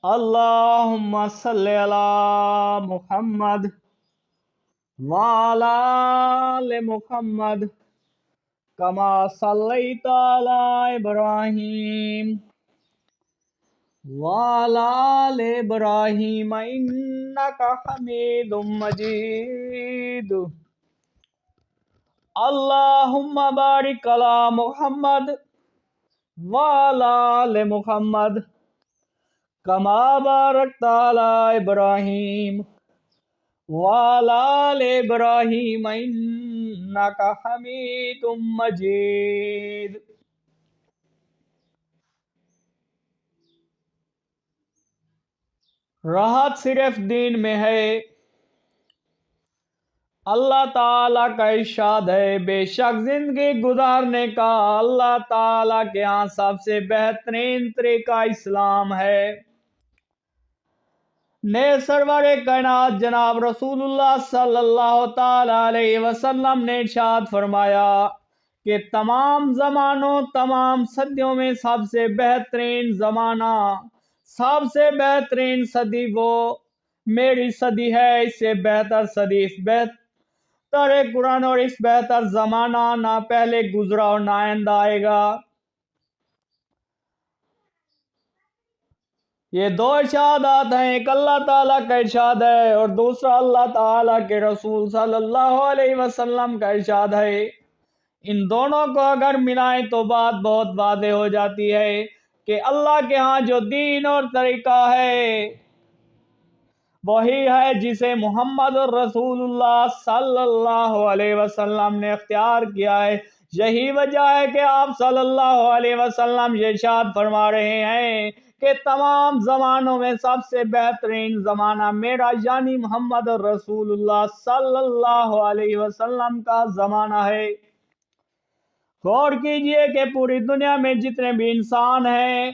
اللہم صلی علی محمد وعلی آل محمد کما صلیت علی ابراہیم وعلی آل ابراہیم انک حمید مجید اللہم بارک علی محمد وعلی آل محمد کما بارکت علی ابراہیم وعلی آل ابراہیم انک حمید مجید۔ راحت صرف دین میں ہے۔ اللہ تعالیٰ کا ارشاد ہے، بے شک زندگی گزارنے کا اللہ تعالیٰ کے ہاں سب سے بہترین طریقہ اسلام ہے۔ نئے سرور کائنات جناب رسول اللہ صلی اللہ تعالیٰ علیہ وسلم نے ارشاد فرمایا کہ تمام زمانوں تمام صدیوں میں سب سے بہترین زمانہ، سب سے بہترین صدی وہ میری صدی ہے۔ اس سے بہتر صدی، اس بہتر قرآن اور اس بہتر زمانہ نہ پہلے گزرا اور نہ آئندہ آئے گا۔ یہ دو ارشادات ہیں، ایک اللہ تعالیٰ کا ارشاد ہے اور دوسرا اللہ تعالیٰ کے رسول صلی اللہ علیہ وسلم کا ارشاد ہے۔ ان دونوں کو اگر ملائیں تو بات بہت واضح ہو جاتی ہے کہ اللہ کے ہاں جو دین اور طریقہ ہے وہی ہے جسے محمد رسول اللہ صلی اللہ علیہ وسلم نے اختیار کیا ہے۔ یہی وجہ ہے کہ آپ صلی اللہ علیہ وسلم یہ ارشاد فرما رہے ہیں کہ تمام زمانوں میں سب سے بہترین زمانہ میرا یعنی محمد رسول اللہ صلی اللہ علیہ وسلم کا زمانہ ہے۔ غور کیجئے کہ پوری دنیا میں جتنے بھی انسان ہیں،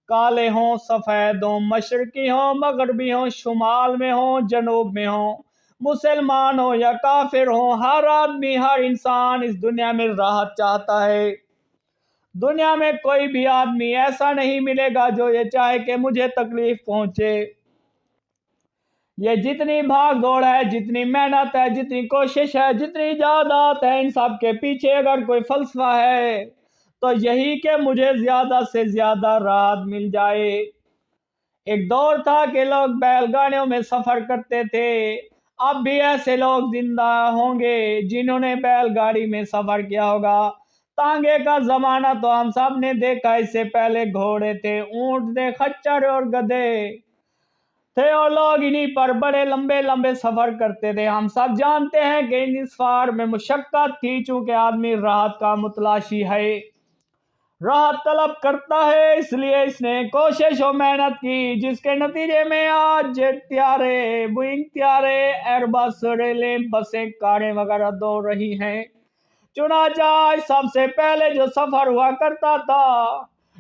کالے ہوں، سفید ہوں، مشرقی ہوں، مغربی ہوں، شمال میں ہوں، جنوب میں ہوں، مسلمان ہوں یا کافر ہوں، ہر آدمی، ہر انسان اس دنیا میں راحت چاہتا ہے۔ دنیا میں کوئی بھی آدمی ایسا نہیں ملے گا جو یہ چاہے کہ مجھے تکلیف پہنچے۔ یہ جتنی بھاگ دوڑ ہے، جتنی محنت ہے، جتنی کوشش ہے، جتنی ایجادات ہے، ان سب کے پیچھے اگر کوئی فلسفہ ہے تو یہی کہ مجھے زیادہ سے زیادہ راحت مل جائے۔ ایک دور تھا کہ لوگ بیل گاڑیوں میں سفر کرتے تھے، اب بھی ایسے لوگ زندہ ہوں گے جنہوں نے بیل گاڑی میں سفر کیا ہوگا۔ تانگے کا زمانہ تو ہم سب نے دیکھا، اس سے پہلے گھوڑے تھے، اونٹ تھے، خچر اور گدھے تھے اور لوگ انہی پر بڑے لمبے لمبے سفر کرتے تھے۔ ہم سب جانتے ہیں کہ ان سفر میں مشقت تھی، چونکہ آدمی راحت کا متلاشی ہے، راحت طلب کرتا ہے، اس لیے اس نے کوشش و محنت کی، جس کے نتیجے میں آج جیٹ طیارے، بوئنگ طیارے، ایئر بس، ریلیں، بسیں، کاریں وغیرہ دوڑ رہی ہیں۔ چنانچہ آج سب سے پہلے جو سفر ہوا کرتا تھا،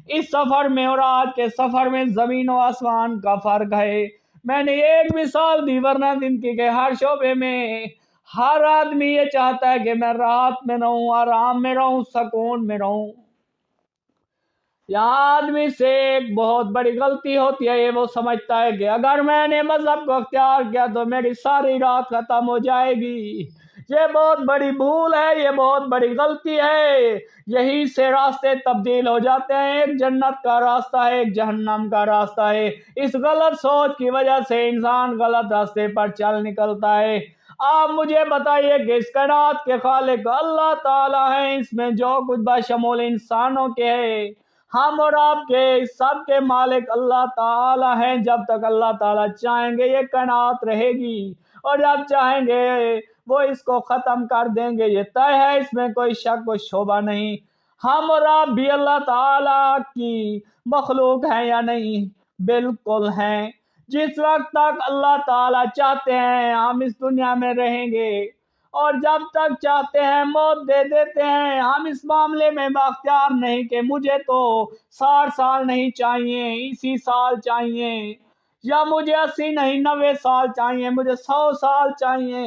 اس سفر میں اور آج کے سفر میں زمین و آسمان کا فرق ہے۔ میں نے ایک مثال دی، ورنہ زندگی کے ہر شعبے میں ہر آدمی یہ چاہتا ہے کہ میں راحت میں رہوں، آرام میں رہوں، سکون میں رہوں۔ یہاں آدمی سے ایک بہت بڑی غلطی ہوتی ہے، یہ وہ سمجھتا ہے کہ اگر میں نے مذہب کو اختیار کیا تو میری ساری رات ختم ہو جائے گی۔ یہ بہت بڑی بھول ہے، یہ بہت بڑی غلطی ہے۔ یہی سے راستے تبدیل ہو جاتے ہیں، ایک جنت کا راستہ ہے، ایک جہنم کا راستہ ہے۔ اس غلط سوچ کی وجہ سے انسان غلط راستے پر چل نکلتا ہے۔ آپ مجھے بتائیے کہ اس کائنات کے خالق اللہ تعالیٰ ہیں، اس میں جو کچھ بشمول انسانوں کے ہے، ہم اور آپ کے سب کے مالک اللہ تعالیٰ ہیں۔ جب تک اللہ تعالیٰ چاہیں گے یہ کائنات رہے گی، اور جب چاہیں گے وہ اس کو ختم کر دیں گے، یہ طے ہے، اس میں کوئی شک و شبہ نہیں۔ ہم اور آپ بھی اللہ تعالیٰ کی مخلوق ہیں یا نہیں؟ بالکل ہیں۔ جس وقت تک اللہ تعالیٰ چاہتے ہیں ہم اس دنیا میں رہیں گے، اور جب تک چاہتے ہیں موت دے دیتے ہیں۔ ہم اس معاملے میں بااختیار نہیں کہ مجھے تو 60 سال نہیں چاہیے، اسی سال چاہیے، یا مجھے 80 نہیں 90 سال چاہیے، مجھے 100 سال چاہیے۔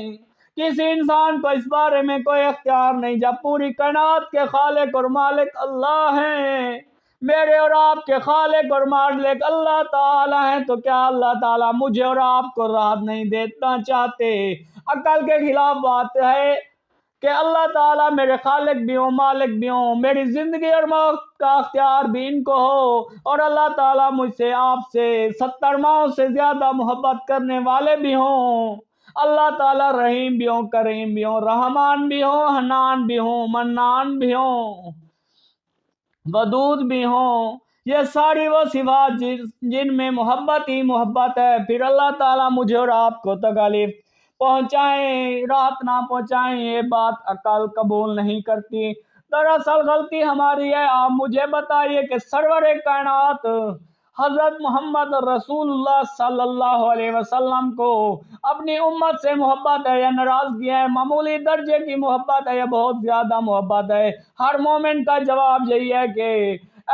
کسی انسان کو اس بارے میں کوئی اختیار نہیں، جب پوری کائنات کے خالق اور مالک اللہ ہیں۔ میرے اور آپ کے خالق اور مالک اللہ تعالیٰ ہیں، تو کیا اللہ تعالیٰ مجھے اور آپ کو راحت نہیں دینا چاہتے؟ عقل کے خلاف بات ہے کہ اللہ تعالیٰ میرے خالق بھی ہوں، مالک بھی ہوں، میری زندگی اور موت کا اختیار بھی ان کو ہو، اور اللہ تعالیٰ مجھ سے آپ سے 70 ماہوں سے زیادہ محبت کرنے والے بھی ہوں۔ اللہ تعالیٰ رحیم بھی ہوں، کریم بھی ہوں، رحمان بھی ہوں، حنان بھی ہوں، منان بھی ہوں، ودود بھی ہوں۔ یہ ساری وہ صفات جن میں محبت ہی محبت ہے، پھر اللہ تعالیٰ مجھے اور آپ کو تکلیف پہنچائیں، راحت نہ پہنچائیں، یہ بات عقل قبول نہیں کرتی۔ دراصل غلطی ہماری ہے۔ آپ مجھے بتائیے کہ سرور کائنات حضرت محمد رسول اللہ صلی اللہ علیہ وسلم کو اپنی امت سے محبت ہے یا ناراضگی ہے؟ معمولی درجے کی محبت ہے یا بہت زیادہ محبت ہے؟ ہر مومن کا جواب یہی ہے کہ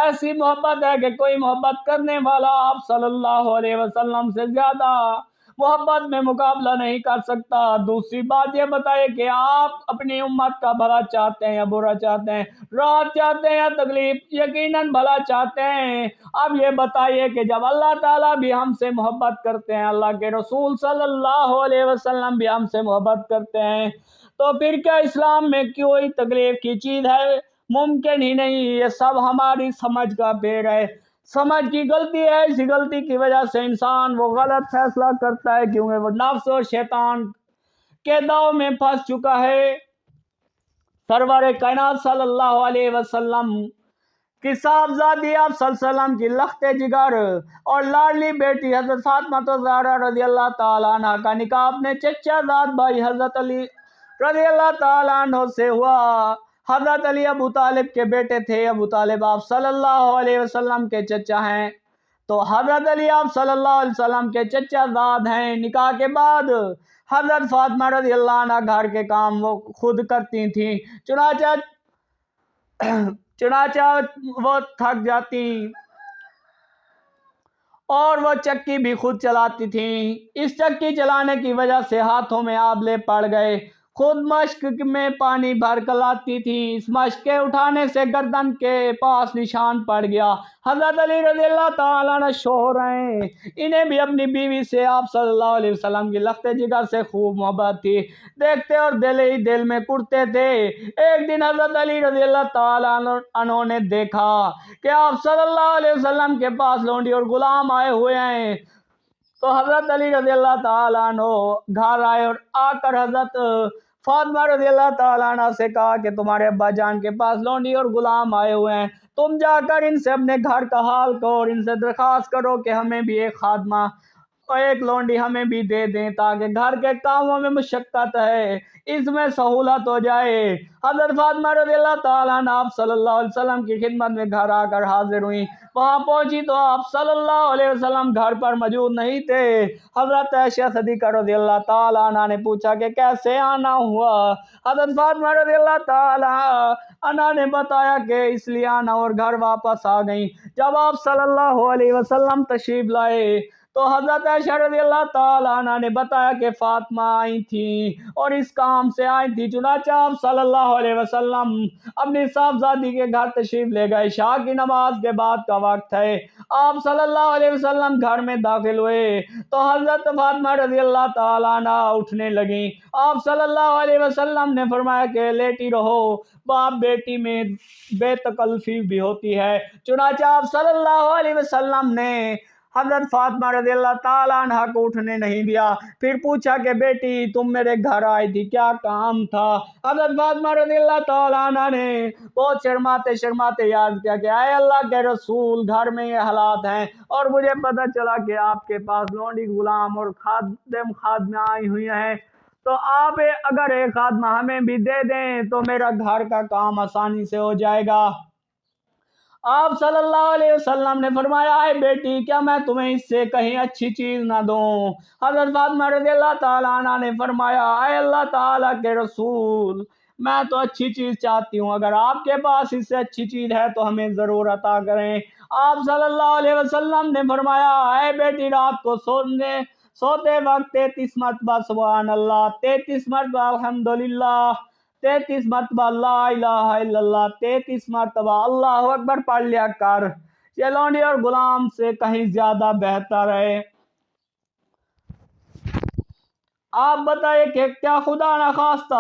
ایسی محبت ہے کہ کوئی محبت کرنے والا آپ صلی اللہ علیہ وسلم سے زیادہ محبت میں مقابلہ نہیں کر سکتا۔ دوسری بات یہ بتائیے کہ آپ اپنی امت کا بھلا چاہتے ہیں یا برا چاہتے ہیں، راحت چاہتے ہیں یا تکلیف؟ یقیناً بھلا چاہتے ہیں۔ اب یہ بتائیے کہ جب اللہ تعالیٰ بھی ہم سے محبت کرتے ہیں، اللہ کے رسول صلی اللہ علیہ وسلم بھی ہم سے محبت کرتے ہیں، تو پھر کیا اسلام میں کوئی تکلیف کی چیز ہے؟ ممکن ہی نہیں۔ یہ سب ہماری سمجھ کا پھیر ہے، سمجھ کی غلطی ہے۔ اسی غلطی کی وجہ سے انسان وہ غلط فیصلہ کرتا ہے، کیونکہ وہ نفس اور شیطان کے داؤ میں پھنس چکا ہے۔ سرور کائنات صلی اللہ علیہ وسلم کی صاحبزادی آپ صلی اللہ علیہ وسلم کی لخت جگر اور لاڈلی بیٹی حضرت فاطمہ الزہرا رضی اللہ تعالیٰ عنہ کا نکاح اپنے چچا زاد بھائی حضرت علی رضی اللہ تعالیٰ عنہ سے ہوا۔ حضرت علی ابو طالب کے بیٹے تھے۔ ابو طالب آپ صلی اللہ علیہ وسلم کے چچا ہیں، تو حضرت علی آپ صلی اللہ علیہ وسلم کے چچا زاد ہیں۔ نکاح کے بعد حضرت فاطمہ رضی اللہ عنہ گھر کے کام وہ خود کرتی تھیں، چنانچہ وہ تھک جاتی اور وہ چکی بھی خود چلاتی تھیں۔ اس چکی چلانے کی وجہ سے ہاتھوں میں آبلے پڑ گئے۔ خود مشک میں پانی بھر کر لاتی تھی، اس مشک کے اٹھانے سے گردن کے پاس نشان پڑ گیا۔ حضرت علی رضی اللہ تعالیٰ عنہ شوہر ہیں، انہیں بھی اپنی بیوی سے آپ صلی اللہ علیہ وسلم کی لخت جگر سے خوب محبت تھی، دیکھتے اور دل ہی دل میں کرتے تھے۔ ایک دن حضرت علی رضی اللہ تعالیٰ عنہ نے دیکھا کہ آپ صلی اللہ علیہ وسلم کے پاس لونڈی اور غلام آئے ہوئے ہیں، تو حضرت علی رضی اللہ تعالیٰ عنہ گھر آئے اور آ کر حضرت فاطمہ رضی اللہ تعالیٰ عنہ سے کہا کہ تمہارے ابا جان کے پاس لونڈی اور غلام آئے ہوئے ہیں، تم جا کر ان سے اپنے گھر کا حال کہو اور ان سے درخواست کرو کہ ہمیں بھی ایک خادمہ اور ایک لونڈی ہمیں بھی دے دیں، تاکہ گھر کے کاموں میں مشقت ہے اس میں سہولت ہو جائے۔ حضرت فاطمہ رضی اللہ تعالیٰ عنہ آپ صلی اللہ علیہ وسلم کی خدمت میں گھر آ کر حاضر ہوئیں۔ وہاں پہنچی تو آپ صلی اللہ علیہ وسلم گھر پر موجود نہیں تھے۔ حضرت عائشہ صدیقہ رضی اللہ تعالیٰ عنہ نے پوچھا کہ کیسے آنا ہوا؟ حضرت فاطمہ رضی اللہ تعالیٰ عنہ نے بتایا کہ اس لیے آنا اور گھر واپس آ گئیں۔ جب آپ صلی اللہ علیہ وسلم تشریف لائے تو حضرت عائشہ رضی اللہ تعالیٰ عنہ نے بتایا کہ فاطمہ آئی تھیں اور اس کام سے آئی تھی۔ چنانچہ آپ صلی اللہ علیہ وسلم اپنی صاحبزادی کے گھر تشریف لے گئے۔ عشاء کی نماز کے بعد کا وقت ہے۔ آپ صلی اللہ علیہ وسلم گھر میں داخل ہوئے تو حضرت فاطمہ رضی اللہ تعالیٰ عنہ اٹھنے لگیں۔ آپ صلی اللہ علیہ وسلم نے فرمایا کہ لیٹی رہو، باپ بیٹی میں بے تکلفی بھی ہوتی ہے۔ چنانچہ آپ صلی اللہ علیہ وسلم نے حضرت فاطمہ رضی اللہ تعالیٰ عنہ کو اٹھنے نہیں دیا۔ پھر پوچھا کہ بیٹی تم میرے گھر آئی تھی، کیا کام تھا؟ حضرت فاطمہ رضی اللہ تعالیٰ عنہ نے بہت شرماتے شرماتے یاد کیا کہ اے اللہ کے رسول، گھر میں یہ حالات ہیں اور مجھے پتہ چلا کہ آپ کے پاس لونڈی غلام اور خادم خادمہ آئی ہوئی ہیں، تو آپ اگر ایک خادمہ ہمیں بھی دے دیں تو میرا گھر کا کام آسانی سے ہو جائے گا۔ آپ صلی اللہ علیہ وسلم نے فرمایا اے بیٹی، کیا میں تمہیں اس سے کہیں اچھی چیز نہ دوں؟ حضرت فاطمہ رضی اللہ تعالیٰ عنہ نے فرمایا اے اللہ تعالیٰ کے رسول، میں تو اچھی چیز چاہتی ہوں، اگر آپ کے پاس اس سے اچھی چیز ہے تو ہمیں ضرور عطا کریں۔ آپ صلی اللہ علیہ وسلم نے فرمایا اے بیٹی، رات کو سوتے وقت 33 مرتبہ سبحان اللہ، 33 مرتبہ الحمدللہ، 33 مرتبہ لا الہ الا اللہ، 33 مرتبہ اللہ اکبر پڑھ لیا کر، یہ لونڈی اور غلام سے کہیں زیادہ بہتر ہے۔ آپ بتائیے کہ کیا خدا نخواستہ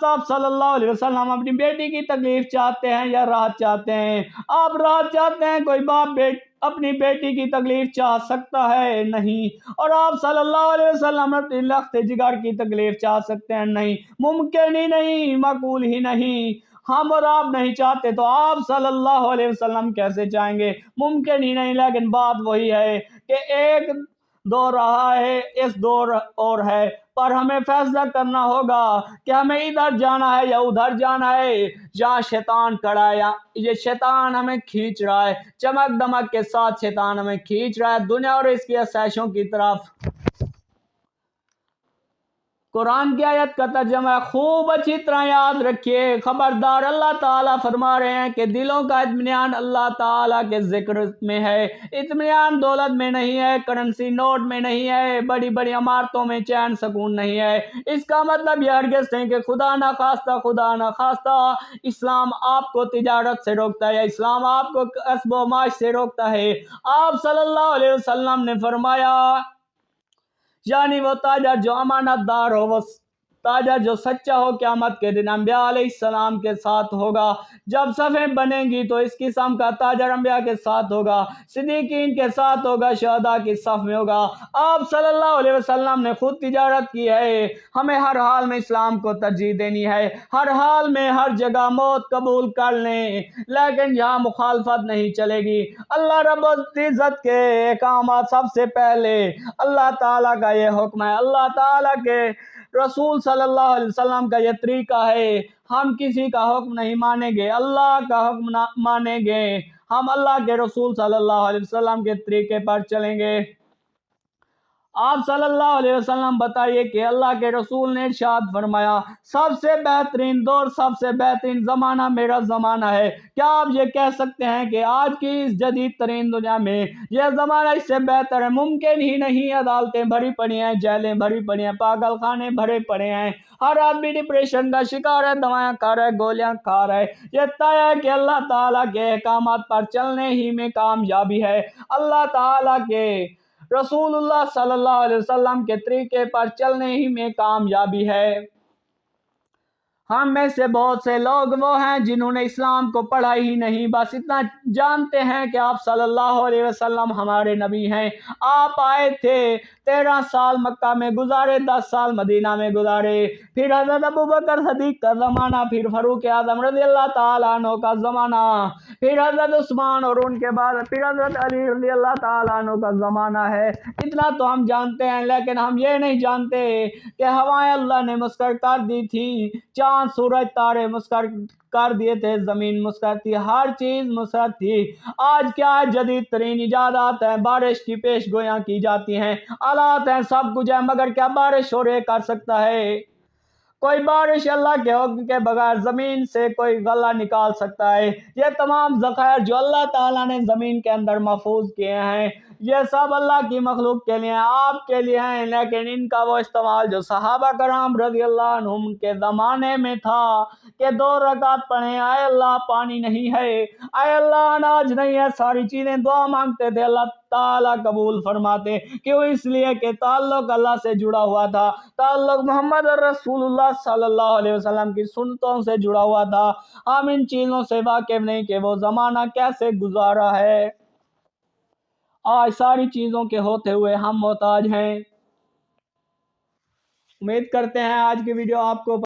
آپ صلی اللہ علیہ وسلم اپنی بیٹی کی تکلیف چاہتے ہیں یا راحت چاہتے ہیں؟ آپ راحت چاہتے ہیں، کوئی باپ اپنی بیٹی کی تکلیف چاہ سکتا ہے؟ نہیں۔ اور آپ صلی اللہ علیہ وسلم اپنی لخت جگر کی تکلیف چاہ سکتے ہیں؟ نہیں، ممکن ہی نہیں، معقول ہی نہیں۔ ہم اور آپ نہیں چاہتے تو آپ صلی اللہ علیہ وسلم کیسے چاہیں گے؟ ممکن ہی نہیں۔ لیکن بات وہی ہے کہ ایک دور رہا ہے، اس دور اور ہے، پر ہمیں فیصلہ کرنا ہوگا کہ ہمیں ادھر جانا ہے یا ادھر جانا ہے۔ جہاں شیطان کھڑا ہے، یہ شیطان ہمیں کھینچ رہا ہے، چمک دمک کے ساتھ شیطان ہمیں کھینچ رہا ہے دنیا اور اس کی آسائشوں کی طرف۔ قرآن کی آیت کا ترجمہ خوب اچھی طرح یاد رکھیے، خبردار اللہ تعالیٰ فرما رہے ہیں کہ دلوں کا اطمینان اللہ تعالیٰ کے ذکر میں ہے۔ اطمینان دولت میں نہیں ہے، کرنسی نوٹ میں نہیں ہے، بڑی بڑی عمارتوں میں چین سکون نہیں ہے۔ اس کا مطلب یہ ہرگز نہیں کہ خدا نخواستہ اسلام آپ کو تجارت سے روکتا ہے یا اسلام آپ کو کسب و معاش سے روکتا ہے۔ آپ صلی اللہ علیہ وسلم نے فرمایا، یعنی وہ تاجر جو امانت دار ہو، وہ تاجر جو سچا ہو، قیامت کے دن انبیاء علیہ السلام کے ساتھ ہوگا۔ جب صفیں بنیں گی تو اس قسم کا تاجر انبیاء کے ساتھ ہوگا، صدیقین کے ساتھ ہوگا، شہداء کی صف میں ہوگا۔ آپ صلی اللہ علیہ وسلم نے خود تجارت کی ہے۔ ہمیں ہر حال میں اسلام کو ترجیح دینی ہے، ہر حال میں ہر جگہ موت قبول کر لیں، لیکن یہاں مخالفت نہیں چلے گی۔ اللہ رب العزت کے احکامات، سب سے پہلے اللہ تعالیٰ کا یہ حکم ہے، اللہ تعالیٰ کے رسول صلی اللہ علیہ وسلم کا یہ طریقہ ہے۔ ہم کسی کا حکم نہیں مانیں گے، اللہ کا حکم مانیں گے، ہم اللہ کے رسول صلی اللہ علیہ وسلم کے طریقے پر چلیں گے۔ آپ صلی اللہ علیہ وسلم بتائیے کہ اللہ کے رسول نے ارشاد فرمایا، سب سے بہترین دور، سب سے بہترین زمانہ میرا زمانہ ہے۔ کیا آپ یہ کہہ سکتے ہیں کہ آج کی اس جدید ترین دنیا میں یہ زمانہ اس سے بہتر ہے؟ ممکن ہی نہیں۔ عدالتیں بھری پڑی ہیں، جیلیں بھری پڑی ہیں، پاگل خانے بھرے پڑے ہیں، ہر آدمی ڈپریشن کا شکار ہے، دوائیں کھا رہا ہے، گولیاں کھا رہا ہے۔ یہ طے ہے کہ اللہ تعالیٰ کے احکامات پر چلنے ہی میں کامیابی ہے، اللہ تعالیٰ کے رسول اللہ صلی اللہ علیہ وسلم کے طریقے پر چلنے ہی میں کامیابی ہے۔ ہم میں سے بہت سے لوگ وہ ہیں جنہوں نے اسلام کو پڑھا ہی نہیں، بس اتنا جانتے ہیں کہ آپ صلی اللہ علیہ وسلم ہمارے نبی ہیں۔ آپ آئے تھے، 13 سال مکہ میں گزارے، 10 سال مدینہ میں گزارے، پھر حضرت ابوبکر صدیق کا زمانہ، پھر فاروق اعظم رضی اللہ تعالیٰ عنہ کا زمانہ، پھر حضرت عثمان، اور ان کے بعد پھر حضرت علی رضی اللہ تعالیٰ عنہ کا زمانہ ہے۔ اتنا تو ہم جانتے ہیں، لیکن ہم یہ نہیں جانتے کہ ہوائیں اللہ نے مسکر کر دی تھی، چاند سورج تارے مسکر کر دیے تھے، زمین مسکر تھی، ہر چیز مسکر تھی۔ آج کیا ہے؟ جدید ترین ایجادات ہیں، بارش کی پیش گویاں کی جاتی ہیں، آلات ہیں، سب کچھ ہے، مگر کیا بارش ہو رہے کر سکتا ہے؟ کوئی بارش اللہ کے حکم کے بغیر زمین سے کوئی غلہ نکال سکتا ہے؟ یہ تمام ذخائر جو اللہ تعالیٰ نے زمین کے اندر محفوظ کیے ہیں، یہ سب اللہ کی مخلوق کے لیے ہیں، آپ کے لیے ہیں، لیکن ان کا وہ استعمال جو صحابہ کرام رضی اللہ عنہم کے زمانے میں تھا کہ 2 رکعت پڑھیں، اے اللہ پانی نہیں ہے، اے اللہ اناج نہیں ہے، ساری چیزیں دعا مانگتے تھے، اللہ تعالیٰ قبول فرماتے۔ کیوں؟ اس لیے کہ تعلق اللہ سے جڑا ہوا تھا، تعلق محمد رسول اللہ صلی اللہ علیہ وسلم کی سنتوں سے جڑا ہوا تھا۔ ہم ان چیزوں سے واقف نہیں کہ وہ زمانہ کیسے گزارا ہے۔ آج ساری چیزوں کے ہوتے ہوئے ہم محتاج ہیں۔ امید کرتے ہیں آج کی ویڈیو آپ کو